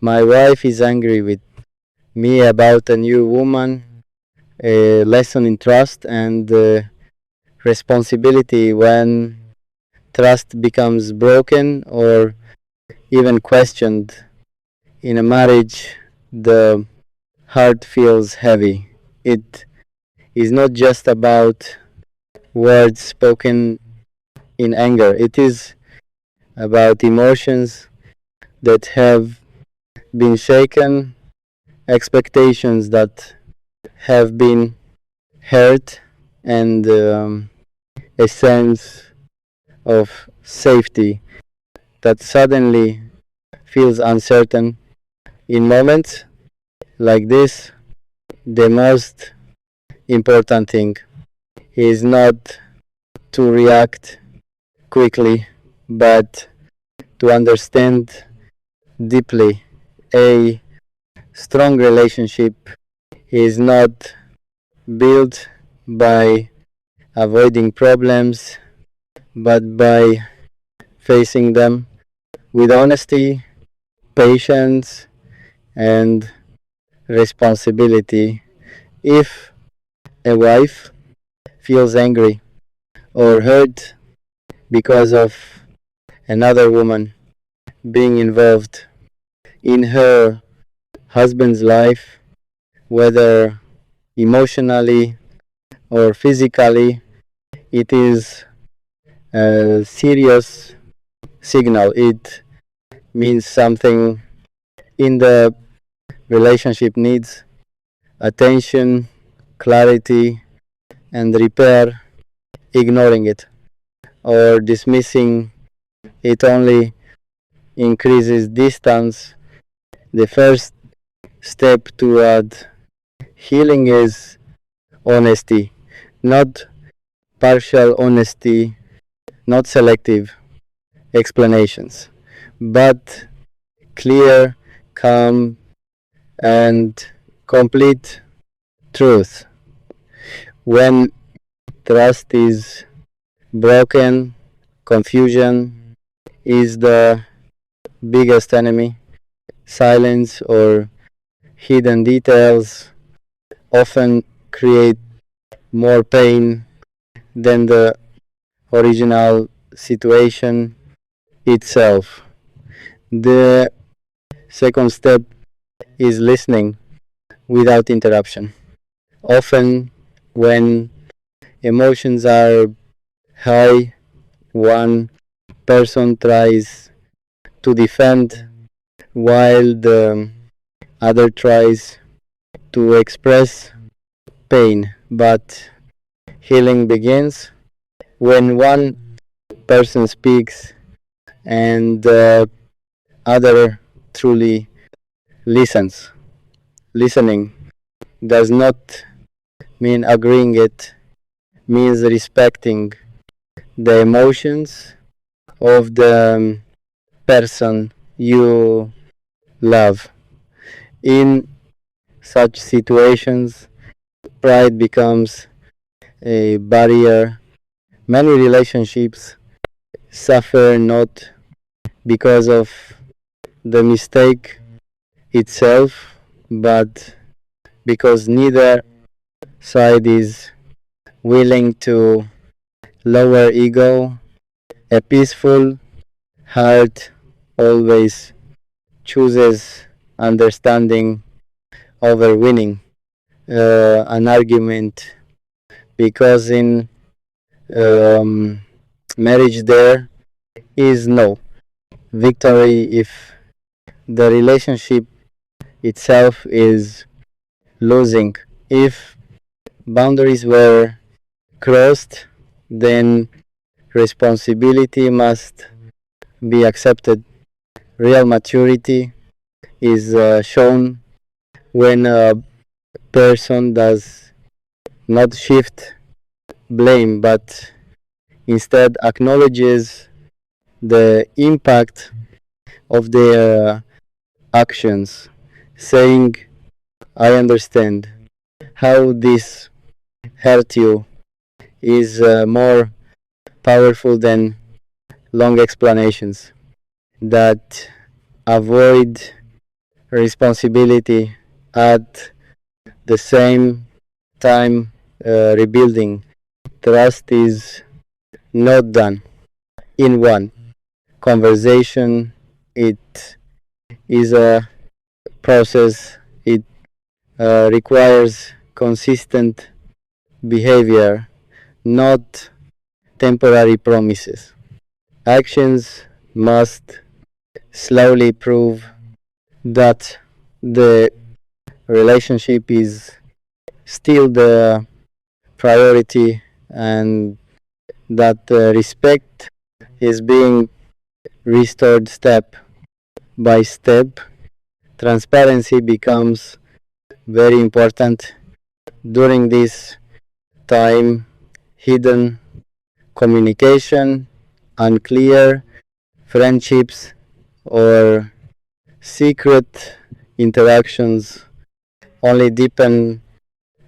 My wife is angry with me about a new woman, a lesson in trust and responsibility. When trust becomes broken or even questioned in a marriage, the heart feels heavy. It is not just about words spoken in anger, it is about emotions that have been shaken, expectations that have been hurt, and a sense of safety that suddenly feels uncertain. In moments like this, the most important thing is not to react quickly, but to understand deeply. A strong relationship is not built by avoiding problems, but by facing them with honesty, patience, and responsibility. If a wife feels angry or hurt because of another woman being involved in her husband's life, whether emotionally or physically, it is a serious signal. It means something in the relationship needs attention, clarity, and repair. Ignoring it or dismissing it only increases distance. The first step toward healing is honesty, not partial honesty, not selective explanations, but clear, calm, and complete truth. When trust is broken, confusion is the biggest enemy. Silence or hidden details often create more pain than the original situation itself. The second step is listening without interruption. Often, when emotions are high, one person tries to defend while the other tries to express pain. But healing begins when one person speaks and the other truly listens. Listening does not mean agreeing, it means respecting the emotions of the person you love. In such situations, pride becomes a barrier. Many relationships suffer not because of the mistake itself, but because neither side is willing to lower ego. A peaceful heart always chooses understanding over winning an argument, because in um, marriage there is no victory if the relationship itself is losing. If boundaries were crossed, then responsibility must be accepted. Real maturity is shown when a person does not shift blame but instead acknowledges the impact of their actions, saying, I understand how this hurt you, is more powerful than long explanations that avoid responsibility at the same time. Rebuilding trust is not done in one conversation. It is a process. It requires consistent behavior, not temporary promises. Actions must slowly prove that the relationship is still the priority and that respect is being restored step by step. Transparency becomes very important during this time. Hidden communication, unclear friendships, or secret interactions only deepen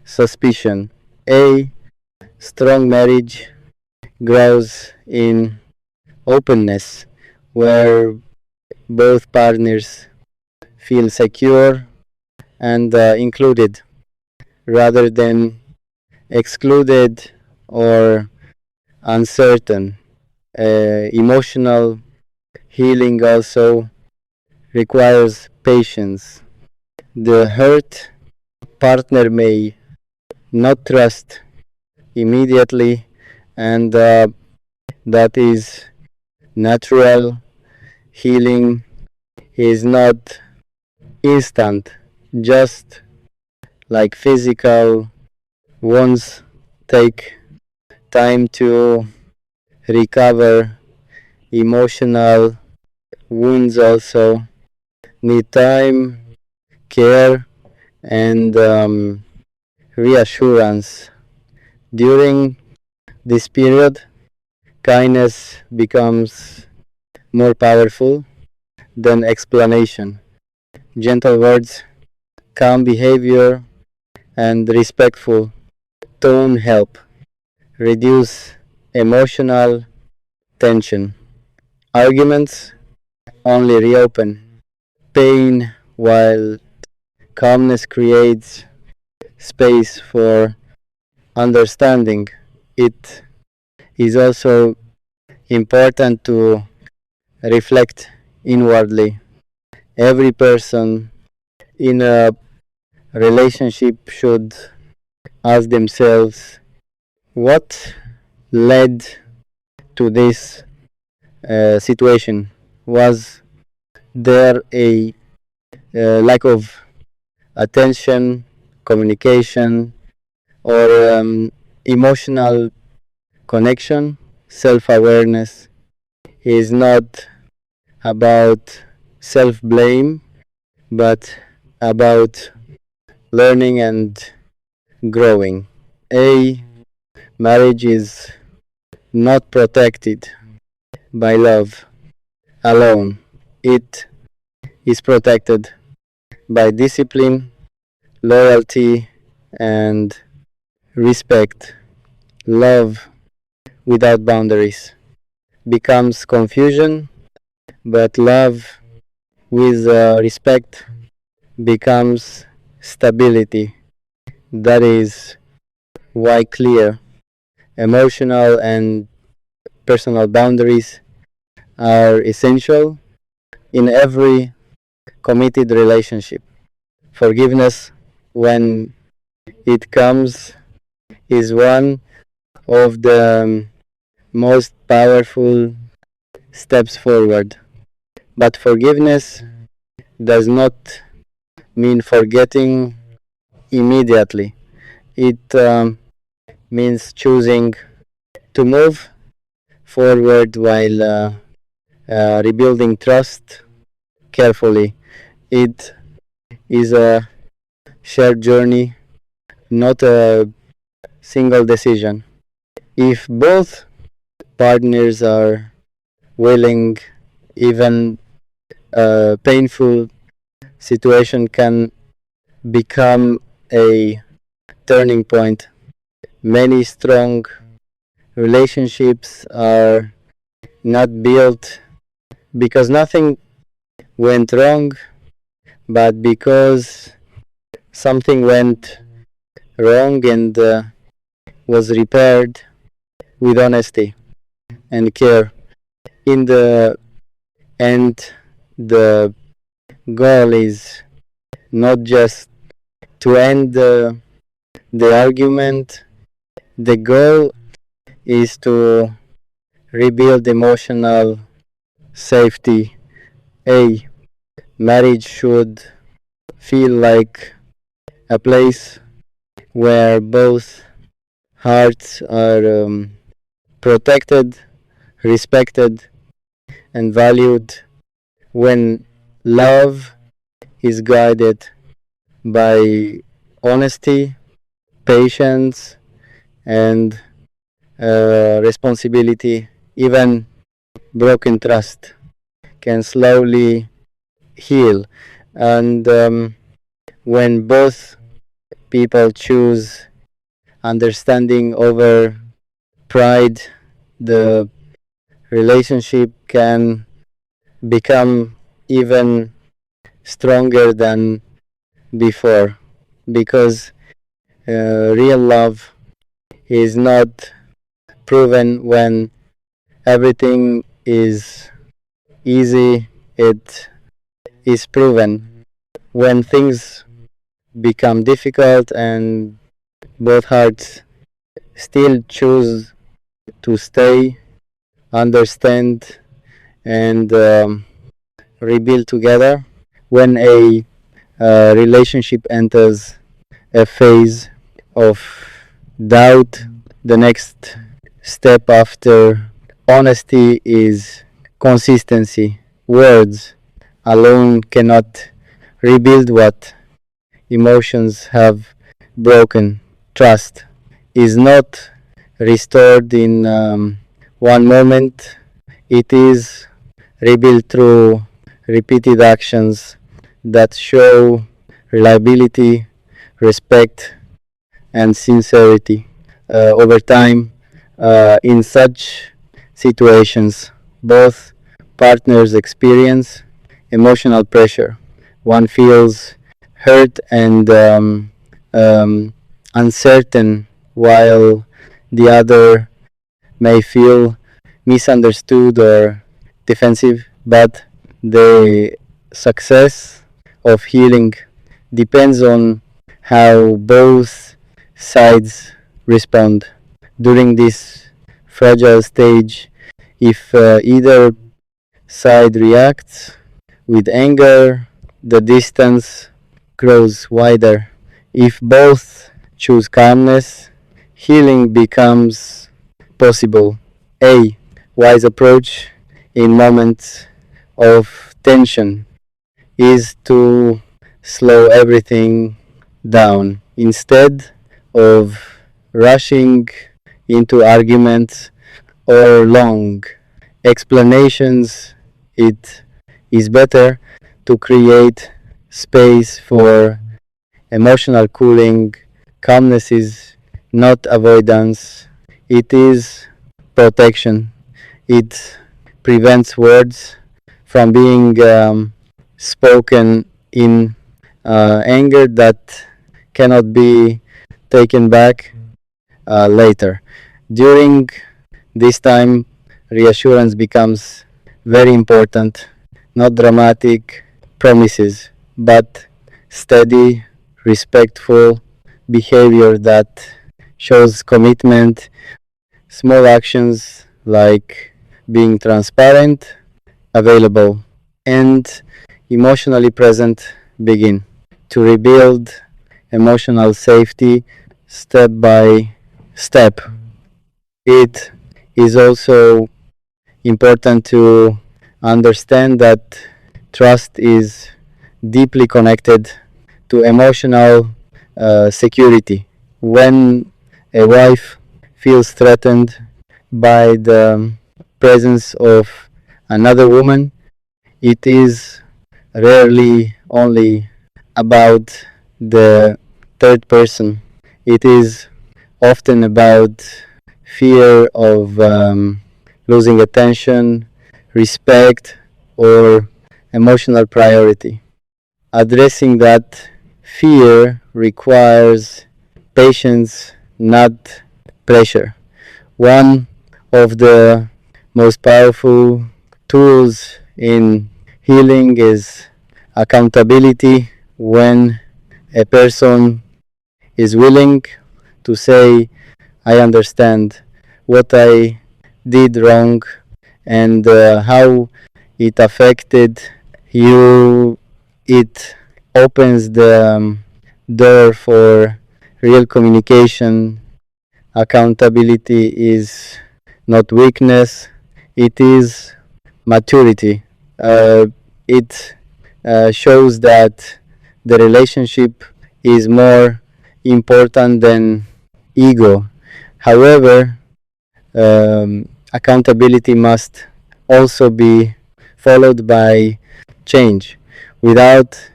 suspicion. A strong marriage grows in openness, where both partners feel secure and included rather than excluded or uncertain. Emotional healing also requires patience. The hurt partner may not trust immediately, and that is natural. Healing is not instant, just like physical wounds take time to recover. Emotional wounds also need time, care, and reassurance. During this period, kindness becomes more powerful than explanation. Gentle words, calm behavior, and respectful tone help reduce emotional tension. Arguments only reopen pain, while calmness creates space for understanding. It is also important to reflect inwardly. Every person in a relationship should ask themselves what led to this situation. Was there a lack of attention, communication, or emotional connection? Self awareness is not about self blame, but about learning and growing. A marriage is not protected by love alone, it is protected by discipline, loyalty, and respect. Love without boundaries becomes confusion, but love with respect becomes stability. That is why clear emotional and personal boundaries are essential in every committed relationship. Forgiveness, when it comes, is one of the most powerful steps forward. But forgiveness does not mean forgetting immediately. It means choosing to move forward while rebuilding trust carefully. It is a shared journey, not a single decision. If both partners are willing, even a painful situation can become a turning point. Many strong relationships are not built because nothing went wrong, but because something went wrong and was repaired with honesty and care. In the end, the goal is not just to end the argument, the goal is to rebuild emotional safety. A marriage should feel like a place where both hearts are protected, respected, and valued. When love is guided by honesty, patience, and responsibility, even broken trust can slowly heal. And when both people choose understanding over pride, the relationship can become even stronger than before, because real love is not proven when everything is easy. It is proven when things become difficult and both hearts still choose to stay, understand, and rebuild together. When a relationship enters a phase of doubt, the next step after honesty is consistency. Words alone cannot rebuild what emotions have broken. Trust is not restored in one moment, it is rebuilt through repeated actions that show reliability, respect, and sincerity. Over time, in such situations, both partners experience emotional pressure. One feels hurt and uncertain, while the other may feel misunderstood or defensive, but the success of healing depends on how both sides respond. During this fragile stage, if either side reacts with anger, the distance grows wider. If both choose calmness, healing becomes possible. A wise approach in moments of tension is to slow everything down. Instead of rushing into arguments or long explanations, it is better to create space for emotional cooling. Calmness is not avoidance, it is protection. It prevents words from being spoken in anger that cannot be taken back later. During this time, reassurance becomes very important, not dramatic promises, but steady, respectful behavior that shows commitment. Small actions like being transparent, available, and emotionally present begin to rebuild emotional safety step by step. It is also important to understand that trust is deeply connected to emotional security. When a wife feels threatened by the presence of another woman, it is rarely only about the third person. It is often about fear of losing attention, respect, or emotional priority. Addressing that fear requires patience, not pressure. One of the most powerful tools in healing is accountability. When a person is willing to say, I understand what I did wrong and how it affected you, it opens the door for real communication. Accountability is not weakness, it is maturity. It shows that the relationship is more important than ego. However, accountability must also be followed by change. Without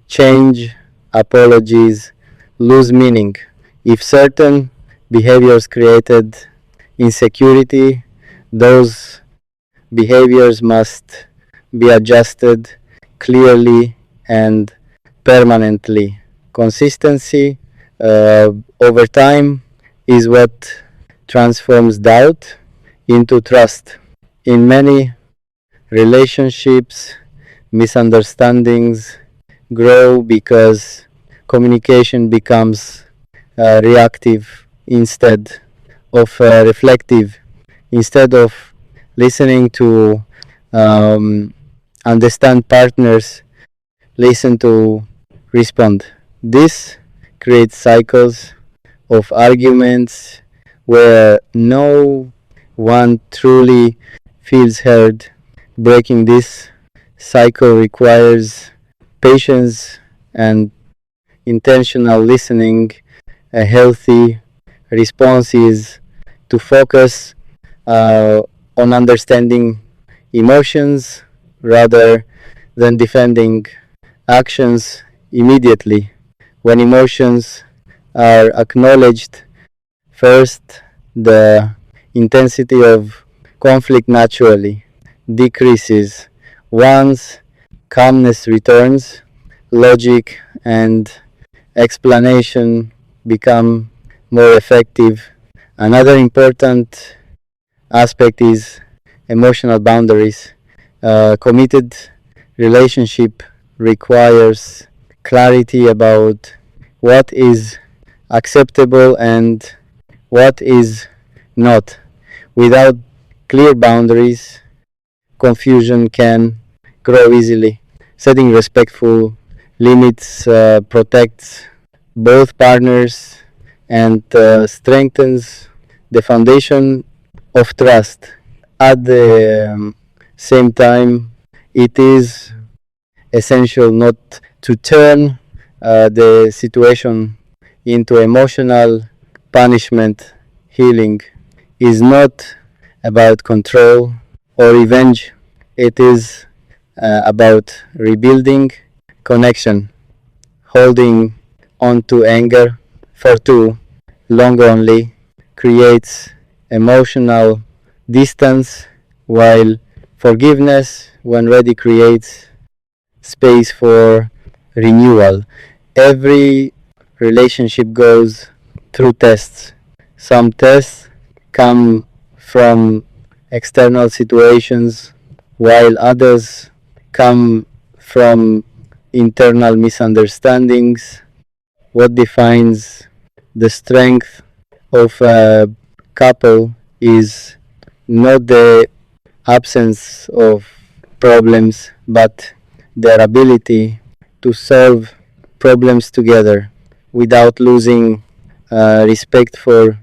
change, apologies lose meaning. If certain behaviors created insecurity, those behaviors must be adjusted clearly and permanently. Consistency over time is what transforms doubt into trust. In many relationships, misunderstandings grow because communication becomes reactive instead of reflective. Instead of listening to understand partners, listen to respond. This creates cycles of arguments where no one truly feels heard. Breaking this cycle requires patience and intentional listening. A healthy response is to focus on understanding emotions rather than defending actions immediately. When emotions are acknowledged first, the intensity of conflict naturally decreases. Once calmness returns, logic and explanation become more effective. Another important aspect is emotional boundaries. Committed relationship requires clarity about what is acceptable and what is not. Without clear boundaries, confusion can grow easily. Setting respectful limits protects both partners and strengthens the foundation of trust. At the same time, it is essential not to turn the situation into emotional punishment. Healing is not about control or revenge, it is about rebuilding connection. Holding on to anger for too long only creates emotional distance, while forgiveness, when ready, creates space for renewal. Every relationship goes through tests. Some tests come from external situations, while others come from internal misunderstandings. What defines the strength of a couple is not the absence of problems, but their ability to solve problems together without losing respect for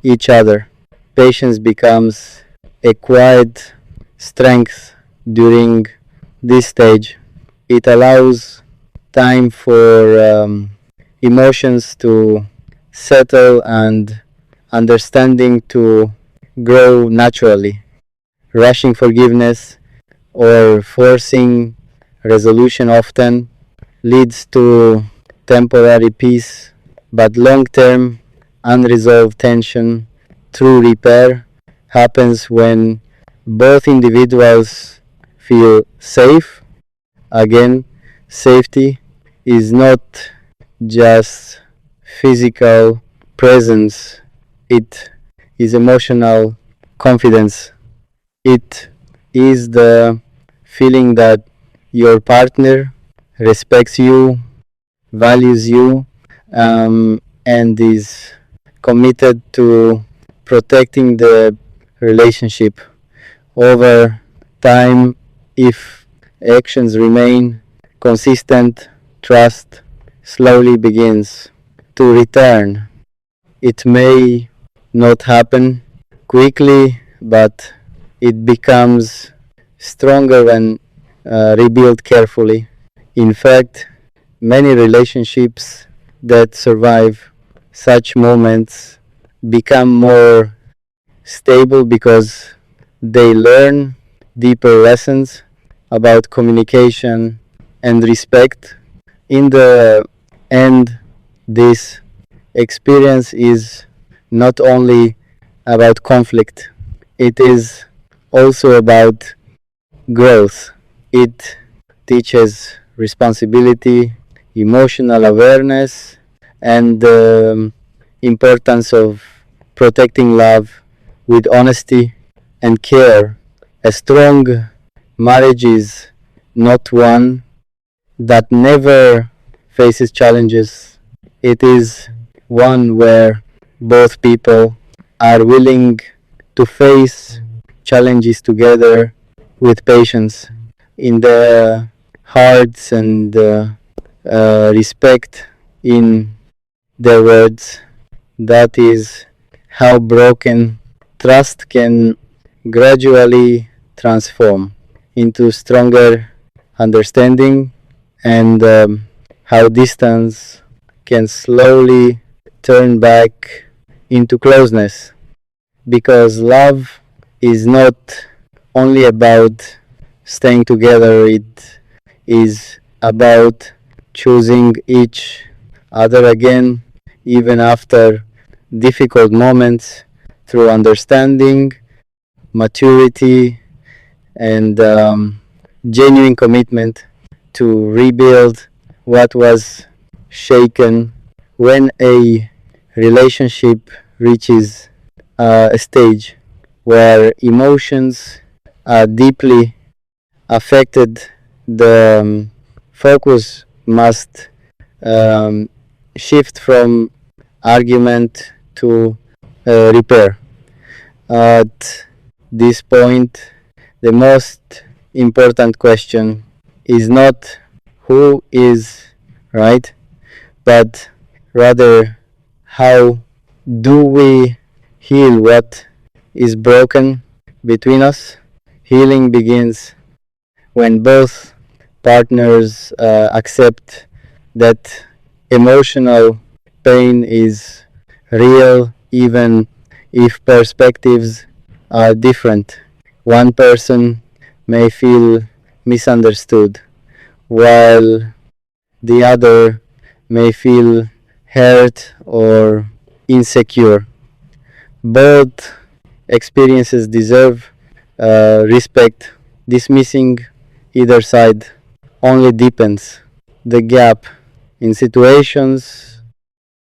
each other. Patience becomes a quiet strength during this stage. It allows time for emotions to settle and understanding to grow naturally. Rushing forgiveness or forcing resolution often leads to temporary peace, but long term unresolved tension through repair happens when both individuals feel safe. Again, safety is not just physical presence, it is emotional confidence. It is the feeling that your partner respects you, values you, and is committed to protecting the relationship over time. If actions remain consistent, trust slowly begins to return. It may not happen quickly, but it becomes stronger when rebuilt carefully. In fact, many relationships that survive such moments become more stable because they learn deeper lessons about communication and respect. In the end, this experience is not only about conflict, it is also about growth. It teaches responsibility, emotional awareness, and the importance of protecting love with honesty and care. A strong marriage is not one that never faces challenges. It is one where both people are willing to face challenges together with patience in their hearts and respect in their words. That is how broken trust can gradually transform into stronger understanding, and how distance can slowly turn back into closeness, because love is not only about staying together, it is about choosing each other again, even after difficult moments, through understanding, maturity, and genuine commitment to rebuild what was shaken. When a relationship reaches a stage where emotions are deeply affected, the focus must um, shift from argument to repair. At this point, the most important question is not who is right, but rather how do we heal what is broken between us. Healing begins when both partners accept that emotional pain is real, even if perspectives are different. One person may feel misunderstood, while the other may feel hurt or insecure. Both experiences deserve respect. Dismissing either side only deepens the gap. In situations